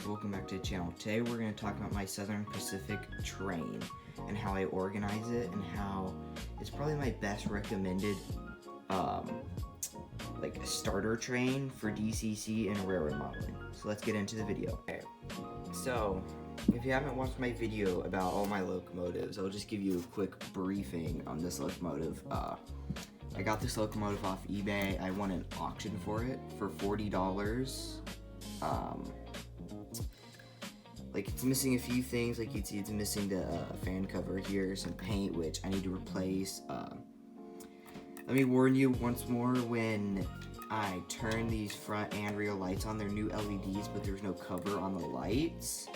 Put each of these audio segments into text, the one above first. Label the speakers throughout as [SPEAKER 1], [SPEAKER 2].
[SPEAKER 1] welcome back to the channel. Today we're going to talk about my Southern Pacific train and how I organize it and how it's probably my best recommended like starter train for DCC and railroad modeling. So let's get into the video. Okay. So if you haven't watched my video about all my locomotives, I'll just give you a quick briefing on this locomotive. I got this locomotive off eBay. I won an auction for it for $40. Like it's missing a few things. Like you'd see, it's missing the fan cover here, some paint which I need to replace. Let me warn you once more, when I turn these front and rear lights on, they're new LEDs, but there's no cover on the lights.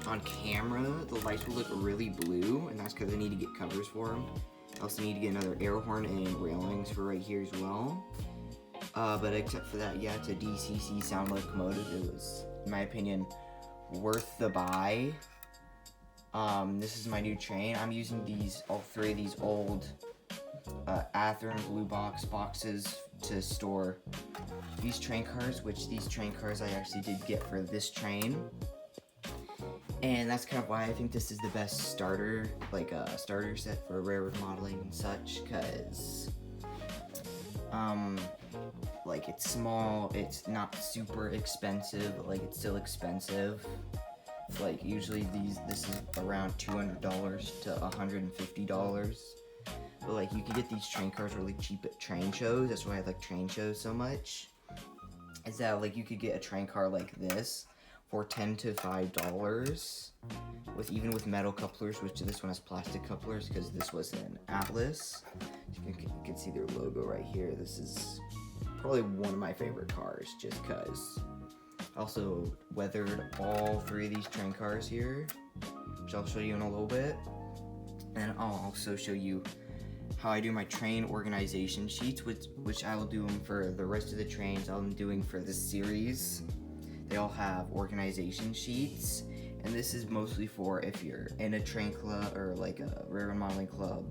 [SPEAKER 1] On camera, the lights will look really blue, and that's because I need to get covers for them. I also need to get another air horn and railings for right here as well. But except for that, yeah, it's a DCC sound locomotive. It was, in my opinion, worth the buy. This is my new train. I'm using all three of these old Athearn Blue Box boxes to store these train cars, which these train cars I actually did get for this train. And that's kind of why I think this is the best starter, like a starter set for railroad modeling and such, because like it's small, it's not super expensive, but like it's still expensive. Like usually this is around $200 to $150. But like you can get these train cars really cheap at train shows. That's why I like train shows so much. Is that like you could get a train car like this for $10 to $5 even with metal couplers, which this one has plastic couplers because this was an Atlas. You can see their logo right here. This is probably one of my favorite cars just because. Also weathered all three of these train cars here, which I'll show you in a little bit. And I'll also show you how I do my train organization sheets, which I will do them for the rest of the trains I'm doing for this series. They all have organization sheets, and this is mostly for if you're in a train club or like a railroad modeling club.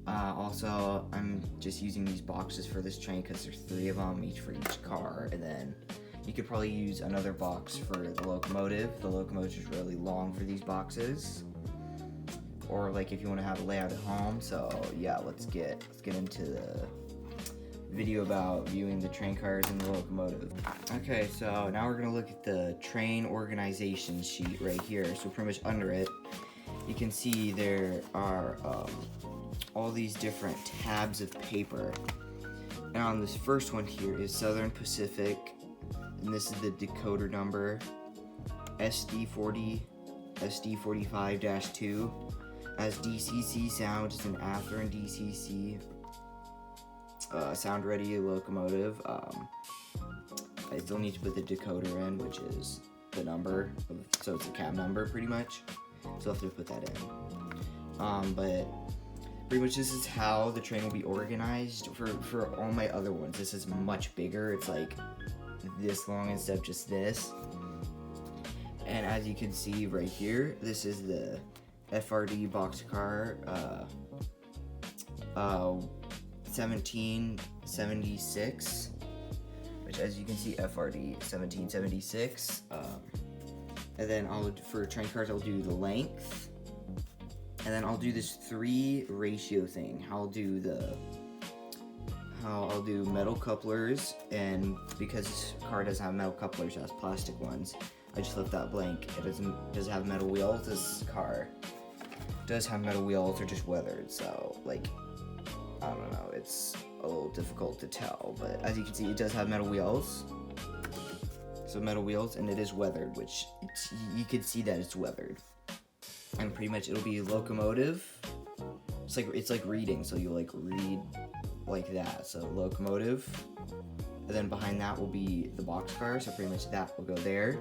[SPEAKER 1] Also, I'm just using these boxes for this train because there's 3 of them, each for each car, and then you could probably use another box for the locomotive. The locomotive is really long for these boxes. Or like if you want to have a layout at home. So yeah, let's get into the video about viewing the train cars and the locomotive. Okay, so now we're gonna look at the train organization sheet right here. So pretty much under it, you can see there are all these different tabs of paper. And on this first one here is Southern Pacific, and this is the decoder number SD40 SD45-2. As DCC sound, it's an Athearn DCC sound ready locomotive. I still need to put the decoder in, which is the number, so it's a cab number pretty much. So I'll have to put that in. But pretty much this is how the train will be organized. For all my other ones, this is much bigger. It's like this long instead of just this. And as you can see right here, this is the FRD boxcar 1776, which as you can see, FRD 1776. And then for train cars, I'll do the length, and then I'll do this 3 ratio thing. I'll do metal couplers, and because this car doesn't have metal couplers, it has plastic ones. I just left that blank. It doesn't have metal wheels. This car does have metal wheels, they're just weathered, so like I don't know, it's a little difficult to tell, but as you can see, it does have metal wheels. So metal wheels, and it is weathered, which you can see that it's weathered. And pretty much it'll be locomotive. It's like reading, so you like read like that. So locomotive, and then behind that will be the boxcar, so pretty much that will go there.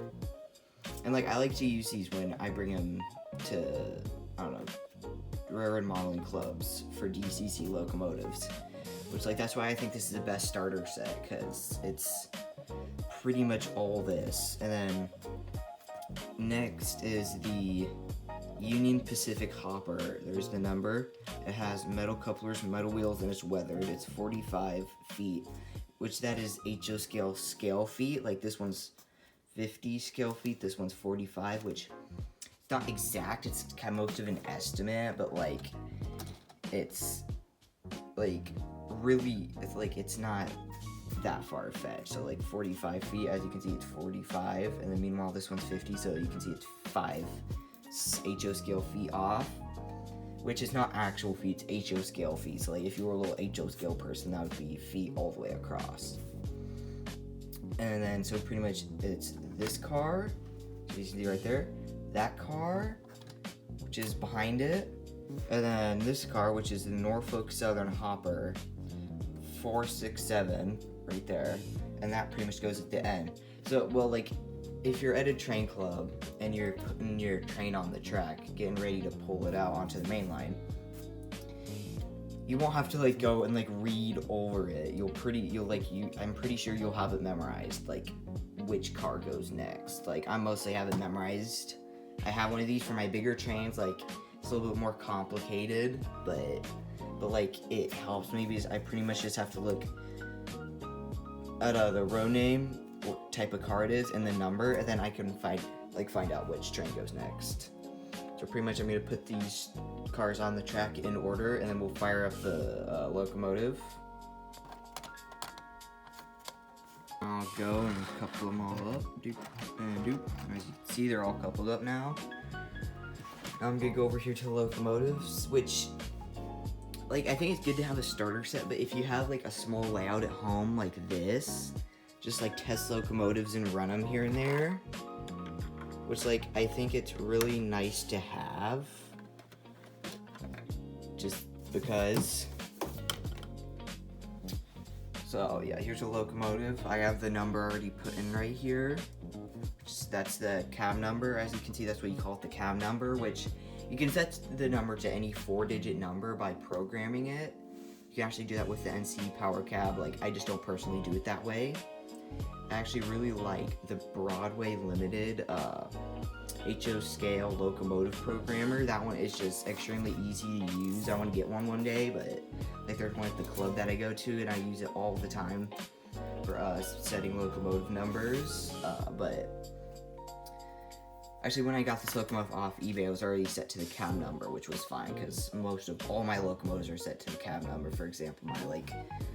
[SPEAKER 1] And like I like to use these when I bring them to, I don't know, railroad modeling clubs for DCC locomotives, which like that's why I think this is the best starter set, because it's pretty much all this. And then next is the Union Pacific Hopper. There's the number. It has metal couplers, metal wheels, and it's weathered. It's 45 feet, which that is HO scale feet. Like this one's 50 scale feet. This one's 45, which it's not exact. It's kind of most of an estimate, but like it's like really, it's not that far fetched. So like 45 feet, as you can see, it's 45, and then meanwhile this one's 50, so you can see it's 5 HO scale feet off, which is not actual feet, it's HO scale feet. So like if you were a little HO scale person, that would be feet all the way across. And then so pretty much it's this car, so you can see right there, that car, which is behind it, and then this car, which is the Norfolk Southern Hopper 467 right there, and that pretty much goes at the end. So, well, like, if you're at a train club and you're putting your train on the track, getting ready to pull it out onto the main line, you won't have to like go and like read over it. I'm pretty sure you'll have it memorized, like which car goes next. Like I mostly have it memorized. I have one of these for my bigger trains. Like it's a little bit more complicated, but like it helps me because I pretty much just have to look at the row name, what type of car it is, and the number, and then I can find out which train goes next. So pretty much I'm going to put these cars on the track in order, and then we'll fire up the locomotive. I'll go and couple them all up. Doop and doop. As you can see, they're all coupled up now. Now I'm going to go over here to the locomotives, which, like, I think it's good to have a starter set, but if you have like a small layout at home like this, just like test locomotives and run them here and there, which like I think it's really nice to have, just because. So yeah, here's a locomotive. I have the number already put in right here. That's the cab number. As you can see, that's what you call it, the cab number, which you can set the number to any 4-digit number by programming it. You can actually do that with the NC Power Cab. Like, I just don't personally do it that way. I actually really like the Broadway Limited HO scale locomotive programmer. That one is just extremely easy to use. I want to get one day, but like there's one at the club that I go to, and I use it all the time for setting locomotive numbers. But actually, when I got this locomotive off eBay, it was already set to the cab number, which was fine because most of all my locomotives are set to the cab number. For example, my like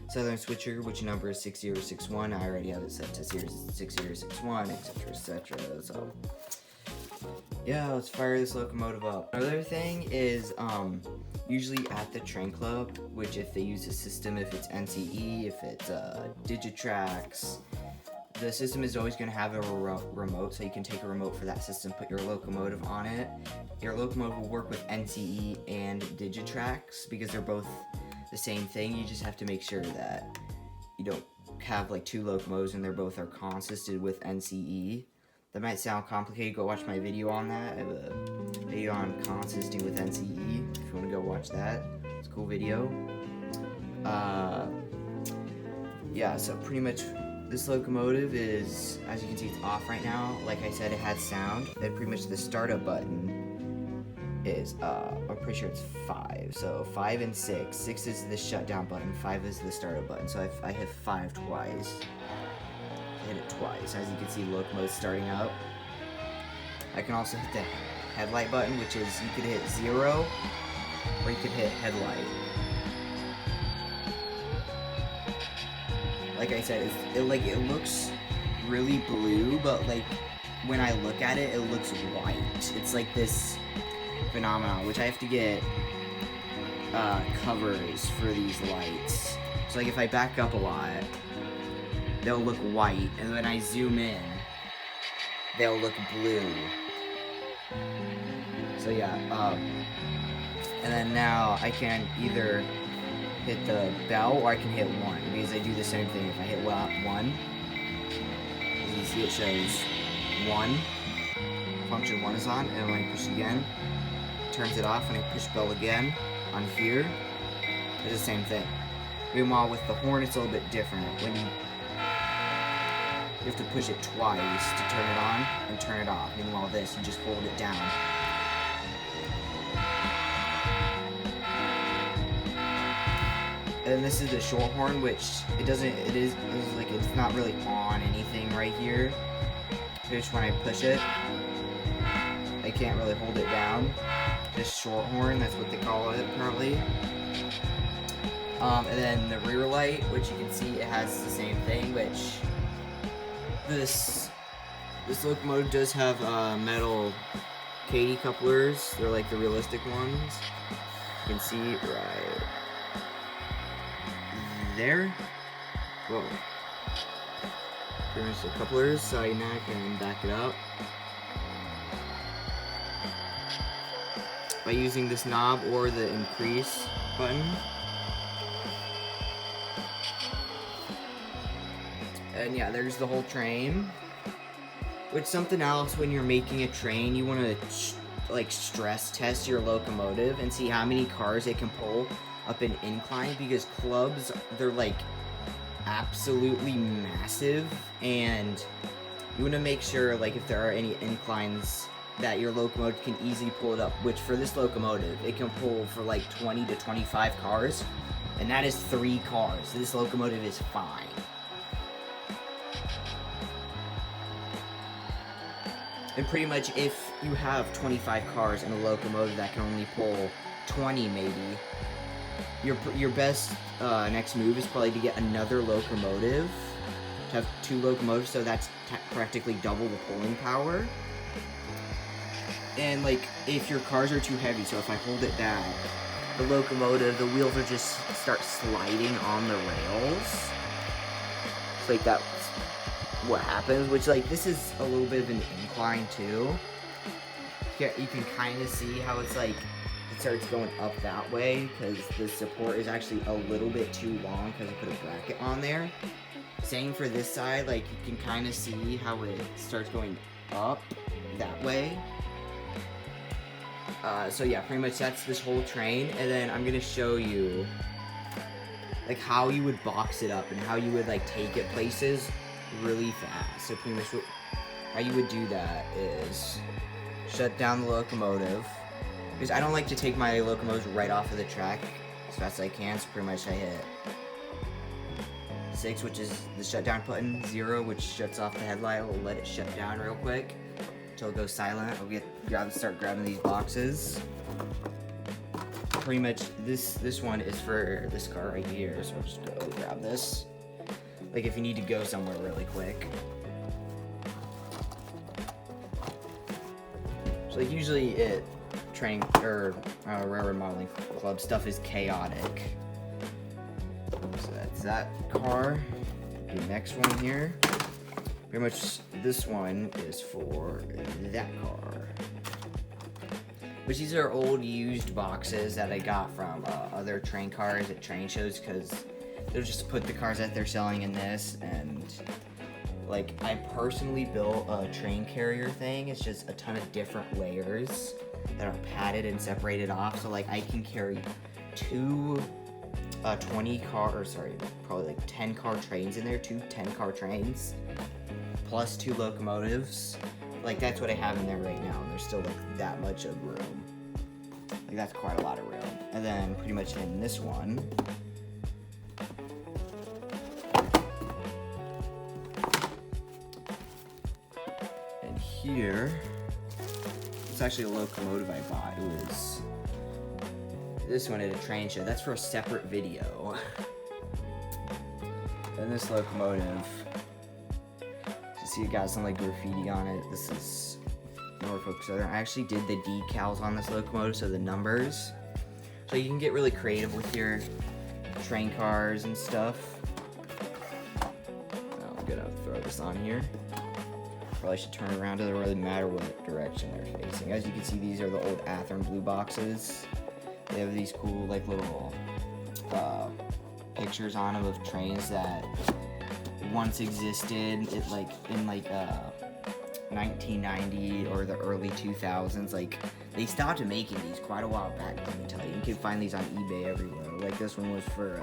[SPEAKER 1] Southern Switcher, which number is 6061, I already have it set to 6061, etc., etc. So yeah, let's fire this locomotive up. Another thing is usually at the train club, which if they use a system, if it's NCE, if it's Digitrax, the system is always going to have a remote, so you can take a remote for that system, put your locomotive on it. Your locomotive will work with NCE and Digitrax because they're both the same thing. You just have to make sure that you don't have like two locomotives and they're both are consisted with NCE. That might sound complicated. Go watch my video on that. I have a video on consisting with NCE if you want to go watch that. It's a cool video. Yeah, so pretty much this locomotive is, as you can see, it's off right now. Like I said, it had sound. And pretty much the startup button is, I'm pretty sure it's 5. So 5 and 6. 6 is the shutdown button. 5 is the startup button. So I hit 5 twice. Hit it twice. As you can see, locomotive starting up. I can also hit the headlight button, which is you could hit 0 or you could hit headlight. Like I said, it looks really blue, but like when I look at it, it looks white. It's like this phenomenon, which I have to get covers for these lights. So like if I back up a lot, they'll look white, and when I zoom in, they'll look blue. So yeah, and then now I can either hit the bell or I can hit 1, because I do the same thing. If I hit 1, as you see, it shows 1, function 1 is on, and when I push again, it turns it off. When I push bell again on here, it's the same thing. Meanwhile, with the horn, it's a little bit different. When you have to push it twice to turn it on and turn it off. Meanwhile, this, you just hold it down. And this is the short horn, which it's not really on anything right here. Just when I push it, I can't really hold it down. Just short horn, that's what they call it apparently. And then the rear light, which you can see it has the same thing, which this locomotive does have metal Kadee couplers. They're like the realistic ones. You can see right there. Whoa. There's the couplers, so now I can back it up. By using this knob or the increase button. And yeah, there's the whole train. Which something else, when you're making a train, you want to like stress test your locomotive and see how many cars it can pull up an incline, because clubs, they're like absolutely massive, and you want to make sure like if there are any inclines that your locomotive can easily pull it up, which for this locomotive it can pull for like 20 to 25 cars, and that is 3 cars. This locomotive is fine. And pretty much if you have 25 cars in a locomotive that can only pull 20 maybe, your best next move is probably to get another locomotive, to have 2 locomotives, so that's practically double the pulling power. And like if your cars are too heavy, so if I hold it down, the locomotive, the wheels will just start sliding on the rails. It's like that's what happens, which like this is a little bit of an incline too. You can kind of see how it's like it starts going up that way because the support is actually a little bit too long because I put a bracket on there. Same for this side, like you can kind of see how it starts going up that way. So yeah, pretty much that's this whole train, and then I'm gonna show you like how you would box it up and how you would like take it places really fast. So pretty much how you would do that is shut down the locomotive, because I don't like to take my locomotives right off of the track as fast as I can, so pretty much I hit 6, which is the shutdown button, 0, which shuts off the headlight. We'll let it shut down real quick until it goes silent. I'll start grabbing these boxes. Pretty much this one is for this car right here, so I'll just go grab this. Like if you need to go somewhere really quick. So like usually train or railroad modeling club stuff is chaotic. So that's that car. The next one here. Pretty much this one is for that car. Which these are old used boxes that I got from other train cars at train shows, because they'll just put the cars that they're selling in this. And like I personally built a train carrier thing. It's just a ton of different layers that are padded and separated off. So like I can carry 2 probably like 10 car trains in there, 2 10-car trains, plus 2 locomotives. Like that's what I have in there right now, and there's still like that much of room. Like that's quite a lot of room. And then pretty much in this one, and here, it's actually a locomotive I bought. It was this one at a train show. That's for a separate video. And this locomotive, you see it got some like graffiti on it. This is Norfolk Southern. I actually did the decals on this locomotive, so the numbers. So you can get really creative with your train cars and stuff. Now I'm gonna throw this on here. Probably should turn around. It doesn't really matter what direction they're facing. As you can see, these are the old Athearn blue boxes. They have these cool like little pictures on them of trains that once existed. It like in like 1990 or the early 2000s. Like they stopped making these quite a while back. Let me tell you, you can find these on eBay everywhere. Like this one was for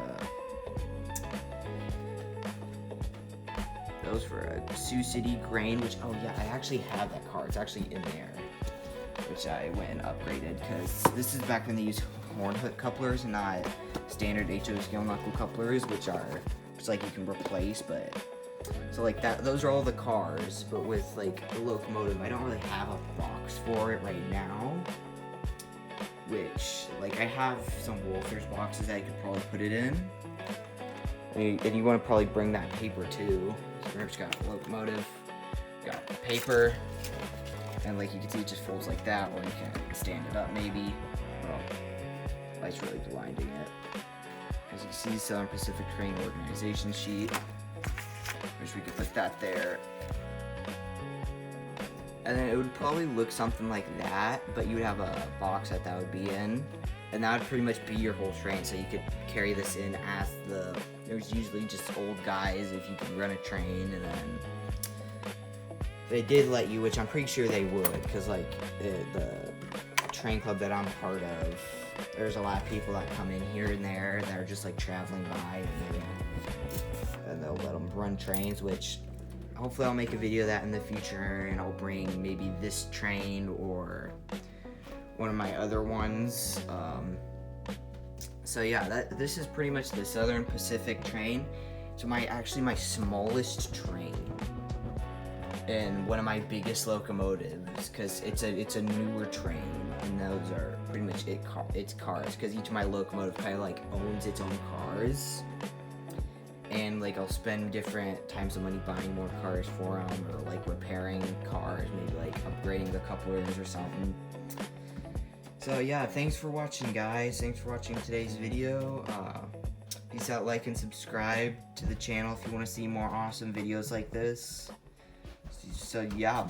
[SPEAKER 1] that was for a Sioux City grain. Which oh yeah, I actually have that car. It's actually in there, which I went and upgraded because this is back when they used horn hook couplers, not standard HO scale knuckle couplers, which like you can replace, but So like that, those are all the cars, but with like the locomotive, I don't really have a box for it right now. Which, like, I have some Wolfers boxes that I could probably put it in. And you want to probably bring that paper too. So we've just got a locomotive, got paper, and like you can see it just folds like that, or you can stand it up maybe. Well, light's really blinding it. As you can see, Southern Pacific Train organization sheet. Wish we could put that there. And then it would probably look something like that, but you would have a box that would be in. And that would pretty much be your whole train, so you could carry this in as there's usually just old guys if you could run a train, and then they did let you, which I'm pretty sure they would, because like the train club that I'm part of, there's a lot of people that come in here and there that are just like traveling by, and they'll let them run trains, which hopefully I'll make a video of that in the future, and I'll bring maybe this train or one of my other ones. So yeah, this is pretty much the Southern Pacific train. So actually my smallest train and one of my biggest locomotives, because it's a newer train, and those are pretty much its cars, because each of my locomotive kind of like owns its own cars. And like I'll spend different times of money buying more cars for them, or like repairing cars, maybe like upgrading the couplers or something. So yeah, thanks for watching, guys. Thanks for watching today's video. Peace out, like and subscribe to the channel if you want to see more awesome videos like this. So yeah.